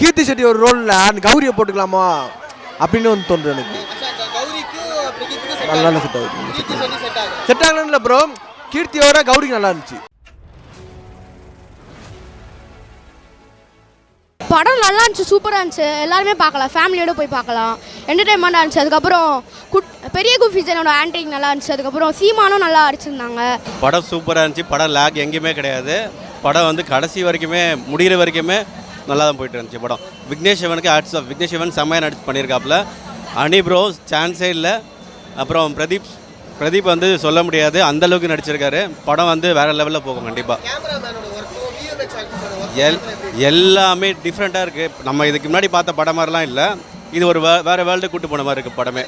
கீர்த்தி செட்டி ஒரு ரோலில் அந்த கௌரியை போட்டுக்கலாமா அப்படின்னு வந்து தோணுது எனக்கு. நல்லா செட் ஆகுது. செட் ஆகலன்னு இல்லை ப்ரோ, கீர்த்தியோட கௌரிக்கு நல்லா இருந்துச்சு. படம் நல்லா இருந்துச்சு, சூப்பராக இருந்துச்சு. எல்லாருமே பார்க்கலாம், ஃபேமிலியோட போய் பார்க்கலாம். என்டர்டைன்மெண்ட்டாக இருந்துச்சு. அதுக்கப்புறம் பெரிய குஃபிஜனோட ஆன்டிக் நல்லா இருந்துச்சு. அதுக்கப்புறம் சீமானும் நல்லா அடிச்சிருந்தாங்க. படம் சூப்பராக இருந்துச்சு. படம் லேக் எங்கேயுமே கிடையாது. படம் வந்து கடைசி வரைக்குமே முடிகிற வரைக்குமே நல்லா தான் போயிட்டு இருந்துச்சு படம். விக்னேஷ் சிவனுக்கு ஆட்ஸ் ஆஃப். விக்னேஷ் சிவன் செம்மையாக நடிச்சு பண்ணியிருக்காப்புல. அனி ப்ரோ சான்ஸே இல்லை. அப்புறம் பிரதீப் வந்து சொல்ல முடியாது, அந்தளவுக்கு நடிச்சிருக்காரு. படம் வந்து வேறு லெவலில் போகும் கண்டிப்பாக. எல்லாமே டிஃப்ரெண்ட்டாக இருக்குது. நம்ம இதுக்கு முன்னாடி பார்த்த படம் மாதிரிலாம் இல்லை. இது ஒரு வேறு வேர்ல்டு கூட்டு போன மாதிரி இருக்குது படமே.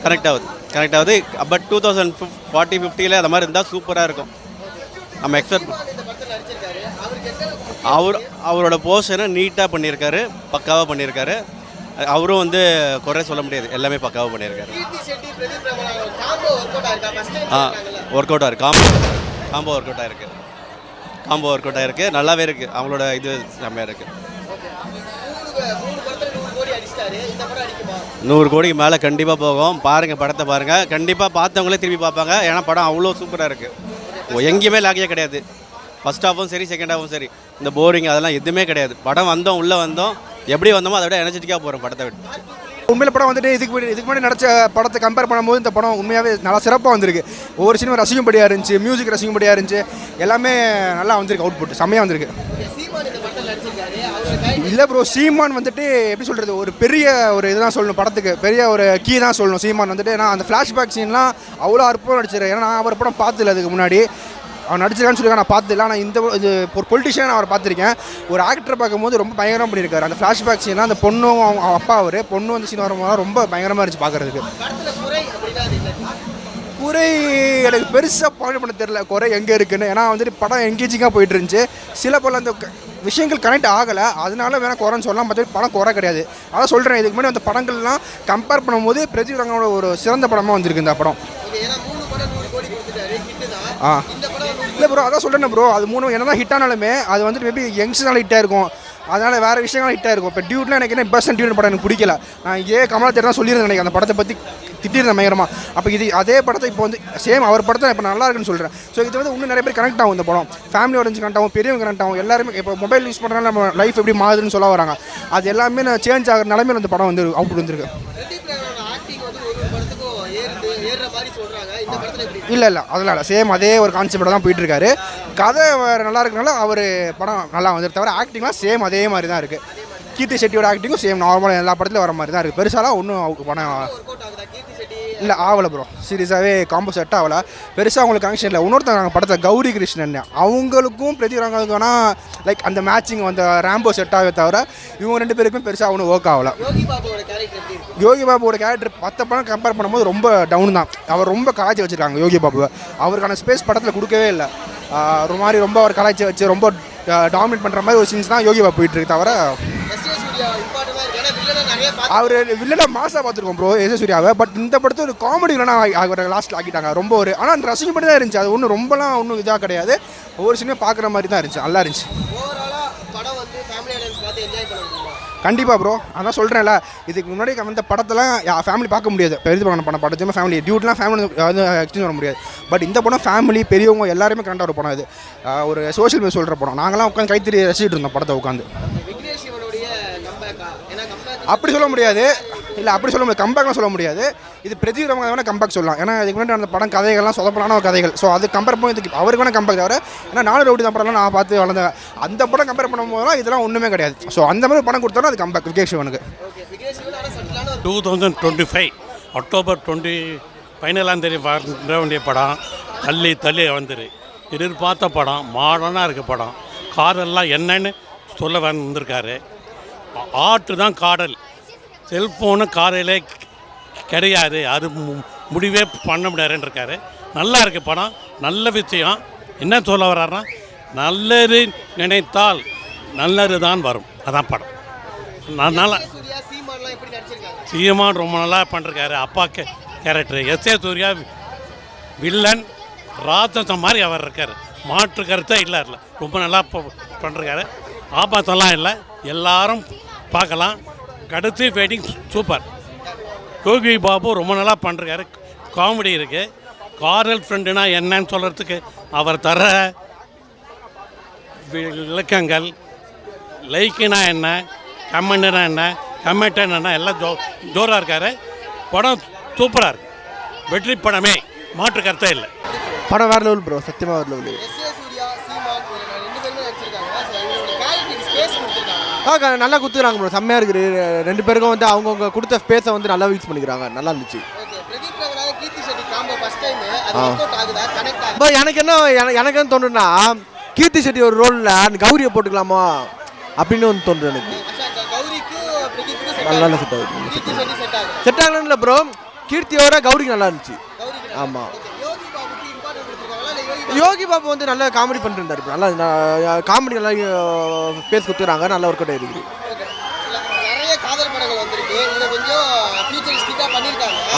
கனெக்ட் ஆகுது. பட் 2040-50 அந்த மாதிரி இருந்தால் சூப்பராக இருக்கும். நம்ம எக்ஸ்பெக்ட் அவரோட போர்ஷனை நீட்டாக பண்ணியிருக்காரு, பக்காவாக பண்ணியிருக்காரு. அவரும் வந்து குறை சொல்ல முடியாது, எல்லாமே பக்காவாக பண்ணியிருக்காரு. ஒர்க் அவுட்டாக இருக்குது. காம்போ ஒர்க் அவுட் ஆகிருக்கு. நல்லாவே இருக்குது. அவங்களோட இது செம்மையாக இருக்குது. 100 கோடிக்கு மேலே கண்டிப்பாக போகும். பாருங்கள், படத்தை பாருங்கள். கண்டிப்பாக பார்த்தவங்களே திரும்பி பார்ப்பாங்க. ஏன்னா படம் அவ்வளோ சூப்பராக இருக்குது. எங்கேயுமே லாகியே கிடையாது. ஃபஸ்ட் ஹாஃபும் சரி, செகண்ட் ஹாஃபும் சரி. இந்த போரிங் அதெல்லாம் எதுவுமே கிடையாது. படம் வந்தோம், உள்ளே வந்தோம், எப்படி வந்தோமோ அதை விட எனர்ஜெட்டிக்காக போகிறோம் படத்தை விட்டு. உண்மையில படம் வந்துட்டு இதுக்கு முன்னாடி நடிச்ச படத்தை கம்பேர் பண்ணும்போது இந்த படம் உண்மையாகவே நல்லா சிறப்பாக வந்திருக்கு. ஒவ்வொரு சினிமா ரசிக்கும்படியாக இருந்துச்சு, மியூசிக் ரசிக்கும்படியாக இருந்துச்சு. எல்லாமே நல்லா வந்திருக்கு. அவுட்புட் செம்மையாக வந்திருக்கு. இல்லை ப்ரோ, சீமான் வந்துட்டு எப்படி சொல்கிறது, ஒரு பெரிய ஒரு இதுதான் சொல்லணும் படத்துக்கு. பெரிய ஒரு கீ தான் சொல்லணும். சீமான் வந்துட்டு நான் அந்த ஃப்ளாஷ்பேக் சீன்லாம் அவ்வளோ அற்புதம் நடிச்சிருக்கேன். ஏன்னா நான் அவர் படம் பார்த்ததில்ல அதுக்கு முன்னாடி. அவன் நடிச்சிருக்கான்னு சொல்லி நான் பார்த்ததில்ல. ஆனால் இந்த இது ஒரு பொலிட்டிஷியன் அவரை பார்த்துருக்கேன். ஒரு ஆக்டரை பார்க்கும்போது ரொம்ப பயங்கரமாக பண்ணியிருக்காரு. அந்த ஃப்ளாஷ்பேக் சீன்லாம் அந்த பொண்ணும் அவங்க அப்பா அவர் பொண்ணு வந்து சீன் வரும்போது ரொம்ப பயங்கரமாக இருந்துச்சு பார்க்குறதுக்கு. குறை எனக்கு பெருசாக பாயிண்ட் பண்ண தெரியல குறை எங்கே இருக்குன்னு. ஏன்னா வந்துட்டு படம் எங்கேஜிங்காக போயிட்டு இருந்துச்சு. சில பல அந்த விஷயங்கள் கனெக்ட் ஆகலை, அதனால வேணால் குறைன்னு சொல்லலாம். மற்ற படம் குறை கிடையாது. அதான் சொல்கிறேன், இதுக்கு முன்னாடி அந்த படங்கள்லாம் கம்பேர் பண்ணும்போது பிரதீப் ரங்கனோட ஒரு சிறந்த படமாக வந்திருக்கு இந்த படம். இல்லை ப்ரோ, அதான் சொல்கிறேன் ப்ரோ, அது 3 என்ன தான் ஹிட் ஆனாலுமே அது வந்துட்டு மேபி யங்ஸ்னால ஹிட்டாக இருக்கும். அதனால் வேறு விஷயங்கள் ஹிட்டாக இருக்கும். இப்போ டியூட்லாம் எனக்கு என்ன பெஸ்ட் டியூட் படம் எனக்கு பிடிக்கல. நான் கமலா தேட்டர் தான் சொல்லியிருந்தேன் எனக்கு அந்த படத்தை பற்றி திட்டிருந்தேன் பயங்கரமாக. அப்போ இது அதே படத்தை இப்போ வந்து சேம் அவர் படத்தை இப்போ நல்லா இருக்குன்னு சொல்கிறேன். ஸோ இது வந்து இன்னும் நிறைய பேர் கனெக்ட் ஆகும். இந்த படம் ஃபேமிலியோட கனெக்ட் ஆகும், பெரியவங்க கனெக்ட் ஆகும். எல்லாருமே இப்போ மொபைல் யூஸ் பண்ணுறதுனால நம்ம லைஃப் எப்படி மாறுதுன்னு சொல்ல வராங்க. அது எல்லாமே நான் சேஞ்ச் ஆகிற நிலைமையில் அந்த படம் வந்து அவுட் வந்துருக்கு. இல்லை அதனால் சேம் அதே ஒரு கான்செப்டில் தான் போயிட்டுருக்காரு. கதை நல்லா இருக்கனால அவர் படம் நல்லா வந்துருக்கு. தவிர ஆக்டிங்லாம் சேம் அதே மாதிரி தான் இருக்குது. கீர்த்தி செட்டியோட ஆக்டிங்கும் சேம் நார்மலாக எல்லா படத்துலையும் வர மாதிரி தான் இருக்குது. பெருசாலாம் ஒன்றும் படம் இல்லை ஆகலை ப்ரோ. சீரியஸாகவே காம்போ செட் ஆகலை. பெருசாக அவங்களுக்கு கனெக்ஷன் இல்லை. இன்னொருத்தங்க நாங்கள் படத்தை கௌரி கிருஷ்ணன் அவங்களுக்கும் பிரதீப் ரங்கனுக்குனா லைக் அந்த மேட்சிங் அந்த ரேம்போ செட் ஆக தவிர இவங்க 2 பேருக்கும் பெருசாக ஒன்றும் ஒர்க் ஆகலை. யோகி பாபுவோட கேரக்டர் 10 படம் கம்பேர் பண்ணும்போது ரொம்ப டவுன் தான். அவர் ரொம்ப கலாய்ச்சி வச்சுருக்காங்க யோகி பாபுவை. அவருக்கான ஸ்பேஸ் படத்தில் கொடுக்கவே இல்லை. ஒரு மாதிரி ரொம்ப அவர் கலாய்ச்சி வச்சு ரொம்ப டாமினேட் பண்ணுற மாதிரி ஒரு சீன்ஸ் தான் யோகி பாபு போயிட்டுருக்கு. தவிர அவர் வில்லனாக மாசாக பார்த்துருக்கோம் ப்ரோ எஸ் சூர்யாவை. பட் இந்த படத்தை ஒரு காமெடி வில்லனா அவரை லாஸ்ட்டில் ஆக்கிட்டாங்க. ரொம்ப ஒரு ஆனால் அந்த ரசிக்க மட்டும் தான் இருந்துச்சு. அது ஒன்றும் ரொம்பலாம் ஒன்றும் இதாக கிடையாது. ஒவ்வொரு சினிமா பார்க்குற மாதிரி தான் இருந்துச்சு. நல்லா இருந்துச்சு கண்டிப்பாக ப்ரோ. அதான் சொல்கிறேன்ல, இதுக்கு முன்னாடி அந்த படத்தெல்லாம் ஃபேமிலி பார்க்க முடியாது. பெரிய பண்ண படத்தையுமே ஃபேமிலி டியூட்லாம் ஃபேமிலி வந்து எக்ஸ்சேஞ்ச் பண்ண முடியாது. பட் இந்த படம் ஃபேமிலி பெரியவங்க எல்லாருமே கரெக்டாக ஒரு படம். இது ஒரு சோஷியல் மீடியா சொல்கிற படம். நாங்களாம் உட்காந்து கைத்தறி ரசிச்சுட்டு இருந்தோம் படத்தை உட்காந்து. அப்படி சொல்ல முடியாது. இல்லை அப்படி சொல்ல முடியாது, கம்பேக்லாம் சொல்ல முடியாது. இது பிரதீப் ரங்கன் வேணால் கம்பேக் சொல்லலாம். ஏன்னா இதுக்கு முன்னாடி அந்த படம் கதைகள்லாம் சொதப்பலான கதைகள். ஸோ அது கம்பேர் பண்ணி இதுக்கு அவருக்கு வேணால் கம்பேக் தவிர. ஏன்னா 4 ரவுடி தான் படம்லாம் நான் பார்த்து வளர்ந்தேன். அந்த படம் கம்பேர் பண்ணும்போதுலாம் இதெல்லாம் ஒன்றுமே கிடையாது. ஸோ அந்த மாதிரி படம் கொடுத்தோன்னா அது கம்பேக் விக்னேஷ் சிவனுக்கு. 2025 அக்டோபர் 15 வர வேண்டிய படம் தள்ளி வந்துரு. எதிர்பார்த்த படம், மாடர்னாக இருக்க படம். காதல்லாம் என்னன்னு சொல்ல வந்திருக்காரு. ஆர்ட் தான் காதல். செல்ஃபோனு காதலே கிடையாது, அது முடிவே பண்ண முடியாதுன்னு இருக்காரு. நல்லா இருக்கு படம், நல்ல விஷயம். என்ன சொல்ல வர்றாருன்னா, நல்லது நினைத்தால் நல்லது தான் வரும். அதான் படம். நல்லா சீமான் ரொம்ப நல்லா பண்ணிருக்காரு. அப்பா character S A Surya villain ராட்சசம் மாதிரி அவர் இருக்கார். மாற்று கருத்தே இல்லை. ரொம்ப நல்லா பண்ணிருக்காரு. ஆபாத்தெல்லாம் இல்லை, எல்லாரும் பார்க்கலாம். கடைசி ஃபைட்டிங் சூப்பர். யோகி பாபு ரொம்ப நல்லா பண்ணுறாரு, காமெடி இருக்குது. காதல் ஃப்ரெண்டுனா என்னன்னு சொல்கிறதுக்கு அவர் தர விளக்கங்கள், லைக்குனா என்ன, கமெண்ட்னா என்ன, கமெண்ட்னா என்ன, எல்லாம் ஜோராக இருக்கார். படம் சூப்பராக இருக்குது, வெற்றி படமே, மாற்று கருத்தே இல்லை. படம் வேறு லெவல் ப்ரோ, சத்தியமாக வேறு லெவல். நல்லா குத்துறாங்க ப்ரோ, செம்மையாக இருக்குது. 2 பேருக்கும் வந்து அவங்கவுங்க கொடுத்த ஸ்பேஸை வந்து நல்லா யூஸ் பண்ணிக்கிறாங்க, நல்லா இருந்துச்சு. எனக்கு என்ன தோணுன்னா, கீர்த்தி செட்டி ஒரு ரோலில் அந்த கௌரியை போட்டுக்கலாமா அப்படின்னு வந்து தோணுது எனக்கு. நல்லா செட் ஆகலன்னு இல்லை ப்ரோ, கீர்த்தியோட கௌரிக்கு நல்லா இருந்துச்சு. ஆமாம், யோகி பாபு வந்து நல்லா காமெடி பண்ணிருந்தாரு, நல்லா காமெடி நல்லா பேச கொடுத்துறாங்க, நல்லா ஒர்க் அவுட் ஆகிருக்கு.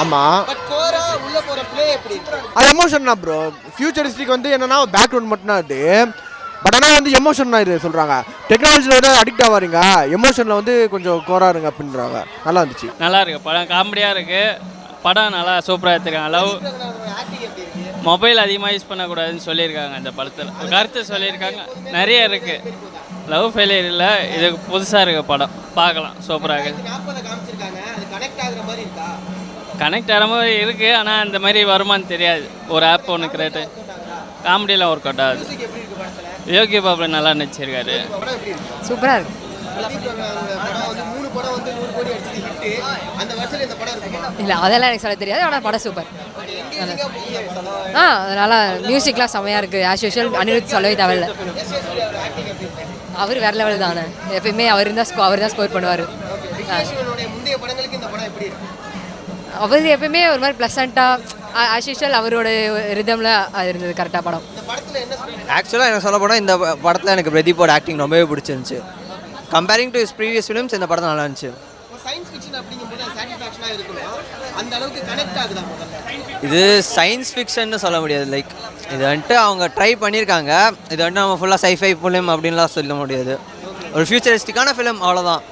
ஆமாம், அது எமோஷன் தான் ப்ரோ. ஃபியூச்சரிஸ்டிக் வந்து என்னன்னா பேக்ரவுண்ட் மட்டும்தான் அது, பட் ஆனால் வந்து எமோஷன் தான் இது சொல்கிறாங்க. டெக்னாலஜியில் வந்து அடிக்ட் ஆகாதீங்க, எமோஷனில் வந்து கொஞ்சம் கோராருங்க அப்படின்றாங்க. நல்லா இருந்துச்சு, நல்லா இருக்குது படம், காமெடியாக இருக்குது. படம் நல்லா சூப்பராக எடுத்துருக்காங்க. லவ் மொபைல் அதிகமாக யூஸ் பண்ணக்கூடாதுன்னு சொல்லியிருக்காங்க இந்த படத்தில், கருத்து சொல்லியிருக்காங்க. நிறைய இருக்குது, லவ் ஃபெயிலியர் இல்லை, இது புதுசாக இருக்குது படம், பார்க்கலாம், சூப்பராக இருக்குது. கனெக்ட் ஆகிற மாதிரி இருக்குது, ஆனால் இந்த மாதிரி வருமானு தெரியாது. ஒரு ஆப் ஒன்று கிரியேட்டு, காமெடியெலாம் ஒர்க் அவுட் ஆகுது. யோகி பாபு நல்லா நடிச்சிருக்காரு, சூப்பராக இருக்குது. இல்லை அதெல்லாம் எனக்கு சொல்ல தெரியாது, ஆனால் படம் சூப்பர். அதனால் மியூசிக்லாம் செம்மையாக இருக்குது. ஆஸ் யூஷுவல் அனிருத் சொல்லவே தேவையில்ல, அவர் வேறு லெவல் தானே. எப்பயுமே அவர் தான் ஸ்கோர் பண்ணுவார். அவர் எப்பயுமே ஒரு மாதிரி ப்ளசண்ட்டாக ஆஸ் யூஷுவல் அவரோட ரிதமில் அது இருந்தது கரெக்டாக படம். ஆக்சுவலாக எனக்கு சொல்ல போனால் இந்த படத்தில் எனக்கு பிரதீப்போட ஆக்டிங் ரொம்பவே பிடிச்சிருந்துச்சு. Comparing to is previous films இந்த படம் நல்லா இருந்துச்சு. இது சயின்ஸ் ஃபிக்ஷன்னு சொல்ல முடியாது. லைக் இது வந்துட்டு அவங்க ட்ரை பண்ணியிருக்காங்க. இது வந்துட்டு நம்ம ஃபுல்லாக சைஃபை ஃபிலிம் அப்படின்லாம் சொல்ல முடியாது. ஒரு ஃபியூச்சரிஸ்டிக்கான ஃபிலிம், அவ்வளோதான்.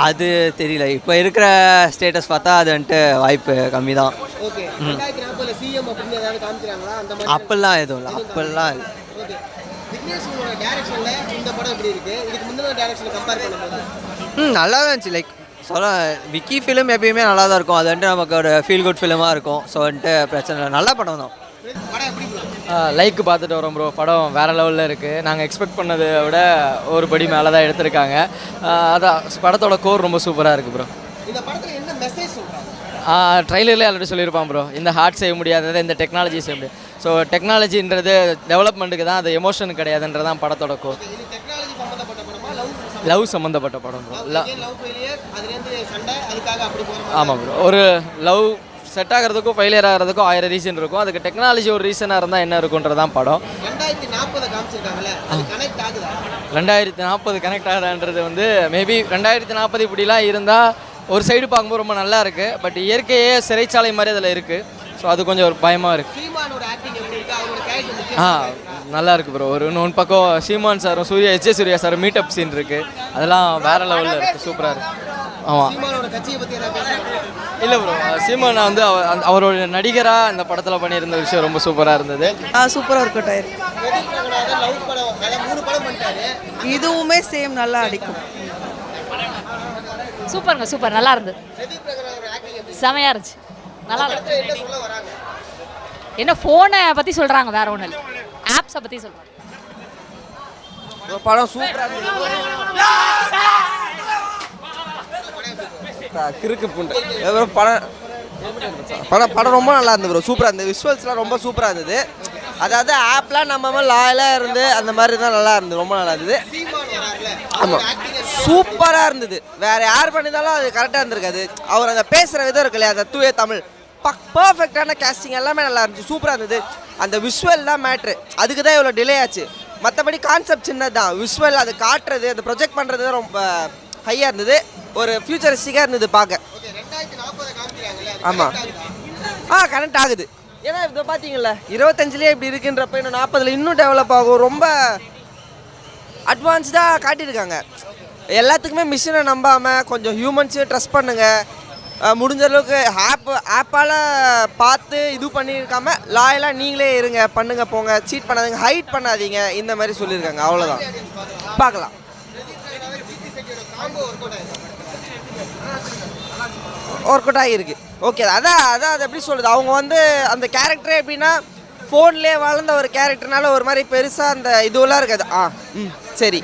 அது தெரியல, இப்போ இருக்கிற ஸ்டேட்டஸ் பார்த்தா அது வந்துட்டு வாய்ப்பு கம்மி தான். அப்பெல்லாம் எதுவும் இல்லை, அப்பெல்லாம் இல்லை. நல்லா தான் இருந்துச்சு. லைக் சொல்ல விக்கி ஃபிலிம் எப்பயுமே நல்லா தான் இருக்கும், அது வந்துட்டு நமக்கு ஒரு ஃபீல் குட் ஃபிலிமாக இருக்கும். ஸோ வந்துட்டு பிரச்சனை இல்லை, நல்ல படம் தான். லைக் பார்த்துட்டு வரோம் ப்ரோ, படம் வேறு லெவலில் இருக்குது. நாங்கள் எக்ஸ்பெக்ட் பண்ணதை விட ஒரு படி மேலே தான் எடுத்திருக்காங்க. அதான் படத்தோட கோர் ரொம்ப சூப்பராக இருக்குது ப்ரோ. ட்ரைலர்லேயே ஆல்ரெடி சொல்லியிருப்பான் ப்ரோ, இந்த ஹார்ட் செய்ய முடியாததை இந்த டெக்னாலஜி செய்ய முடியாது. ஸோ டெக்னாலஜின்றது டெவலப்மெண்ட்டுக்கு தான், அது எமோஷனுக்கு கிடையாதுன்றது தான் படத்தோட கோர். லவ் சம்மந்தப்பட்ட படம் ப்ரோ. ஆமாம் ப்ரோ, ஒரு லவ் செட் ஆகிறதுக்கும் ஃபெயிலியர் ஆகிறதுக்கும் 1000 ரீசன் இருக்கும். அதுக்கு டெக்னாலஜி ஒரு ரீசனாக இருந்தால் என்ன இருக்குன்றதான் படம். 2040 கனெக்ட் ஆகுதான்றது வந்து மேபி 2040 இப்படிலாம் இருந்தால் ஒரு சைடு பார்க்கும்போது ரொம்ப நல்லா இருக்குது. பட் இயற்கையே சிறைச்சாலை மாதிரி அதில் இருக்குது. ஸோ அது கொஞ்சம் ஒரு பயமாக இருக்குது. நல்லா இருக்குது ப்ரோ. ஒரு இன்னொன்று பக்கம் சீமான் சாரும் எஸ்.ஜே. சூர்யா சாரும் மீட்டப் சீன் இருக்குது, அதெல்லாம் வேறு லெவலில் இருக்குது, சூப்பராக இருக்குது. ஆமாம், இல்லை ப்ரோ, சீமான் வந்து அவரோட நடிகராக இந்த படத்தில் பண்ணியிருந்த விஷயம் ரொம்ப சூப்பராக இருந்தது. சூப்பராக ஒர்க் அவுட் ஆயிருக்கு. இதுவுமே சேம் நல்லா அடிக்கும். சூப்பருங்க, சூப்பர், நல்லா இருந்தது, செமையாக இருந்துச்சு, நல்லா இருந்துச்சு. என்ன ஃபோனை பற்றி சொல்கிறாங்க, வேற ஒன்றும் இல்லை, ஆப்ஸை பற்றி சொல்கிறாங்க. படம் சூப்பராக இருந்தது. கிறுக்கு பூண்டு படம் ரொம்ப நல்லா இருந்தது ப்ரோ, சூப்பராக இருந்தது. விஷுவல்ஸ்லாம் ரொம்ப சூப்பராக இருந்தது. அதாவது ஆப்லாம் நம்ம லாயலாக இருந்து அந்த மாதிரி தான் நல்லா இருந்தது, ரொம்ப நல்லா இருந்தது. ஆமாம், சூப்பராக இருந்தது. வேறு யார் பண்ணியிருந்தாலும் அது கரெக்டாக இருந்திருக்காது. அவர் அந்த பேசுகிற விதம் இருக்கு இல்லையா, அந்த தூய தமிழ் பர்ஃபெக்டான கேஸ்டிங் எல்லாமே நல்லா இருந்துச்சு, சூப்பராக இருந்தது. அந்த விஷுவல் தான் மேட்ரு, அதுக்கு தான் இவ்வளோ டிலே ஆச்சு. மற்றபடி கான்செப்ட் சின்னது தான், விஷுவல் அது காட்டுறது, அது ப்ரொஜெக்ட் பண்ணுறது தான் ரொம்ப ஹையாக இருந்தது. ஒரு ஃபியூச்சரிஸ்டிக்காக இருந்தது பார்க்க. ஆமாம், கனெக்ட் ஆகுது. ஏன்னா இதை பார்த்தீங்களா 25லேயே இப்படி இருக்குன்றப்ப இன்னும் 40ல் இன்னும் டெவலப் ஆகும். ரொம்ப அட்வான்ஸ்டாக காட்டியிருக்காங்க. எல்லாத்துக்குமே மிஷினை நம்பாமல் கொஞ்சம் ஹியூமன்ஸையும் ட்ரஸ்ட் பண்ணுங்கள். முடிஞ்ச அளவுக்கு ஆப்பால் பார்த்து இது பண்ணியிருக்காம லாயலாக நீங்களே இருங்க, பண்ணுங்க, போங்க, சீட் பண்ணாதீங்க, ஹைட் பண்ணாதீங்க, இந்த மாதிரி சொல்லியிருக்காங்க. அவ்வளோதான். பார்க்கலாம். ஒர்க் அவுட் ஆகிருக்கு. ஓகே, அதான் அது எப்படி சொல்கிறது, அவங்க வந்து அந்த கேரக்டரே எப்படின்னா ஃபோன்லேயே வளர்ந்த ஒரு கேரக்டர்னால ஒரு மாதிரி பெருசாக அந்த இதுவெல்லாம் இருக்காது. சரி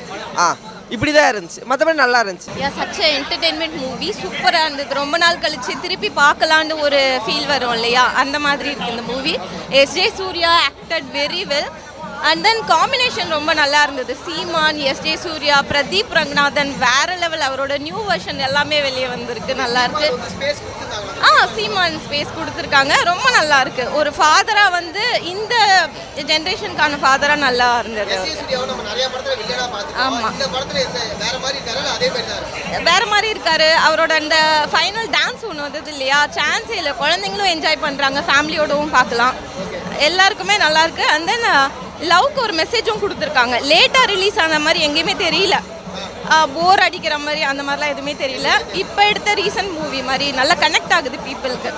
இப்படி தான் இருந்துச்சு. மற்றபடி நல்லா இருந்துச்சு. சச் என்டர்டெயின்மெண்ட் மூவி சூப்பராக இருந்தது. ரொம்ப நாள் கழிச்சு திருப்பி பார்க்கலான்னு ஒரு ஃபீல் வரும் இல்லையா, அந்த மாதிரி இருக்குது இந்த movie. SJ Suryah acted very well. And then combination ரொம்ப நல்லா இருந்தது. சீமான், எஸ்ஜே சூர்யா, பிரதீப் ரங்கநாதன் வேற லெவல். அவரோட நியூ வெர்ஷன் எல்லாமே வெளியே வந்திருக்கு, நல்லா இருக்கு. சீமான் ஸ்பேஸ் கொடுத்துருக்காங்க, ரொம்ப நல்லா இருக்கு. ஒரு ஃபாதராக வந்து இந்த ஜென்ரேஷனுக்கான ஃபாதராக நல்லா இருந்தது. ஆமாம், வேற மாதிரி இருக்காரு. அவரோட அந்த ஃபைனல் டான்ஸ் ஒன்று வந்தது இல்லையா, சான்ஸே இல்லை. குழந்தைங்களும் என்ஜாய் பண்ணுறாங்க, ஃபேமிலியோடவும் பார்க்கலாம். எல்லாருக்குமே நல்லா இருக்கு. அண்ட் தென் லவ்க்கு ஒரு மெசேஜும் கொடுத்துருக்காங்க. லேட்டாக ரிலீஸ் ஆன மாதிரி எங்கேயுமே தெரியல, போர் அடிக்கிற மாதிரி அந்த மாதிரிலாம் எதுவுமே தெரியல. இப்போ எடுத்த ரீசன்ட் மூவி மாதிரி நல்லா கனெக்ட் ஆகுது பீப்புளுக்கு.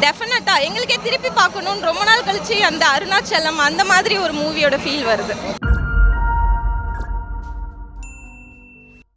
டெஃபினட்டாக எங்களுக்கே திருப்பி பார்க்கணுன்னு ரொம்ப நாள் கழிச்சு அந்த அருணாச்சலம் அந்த மாதிரி ஒரு மூவியோட ஃபீல் வருது.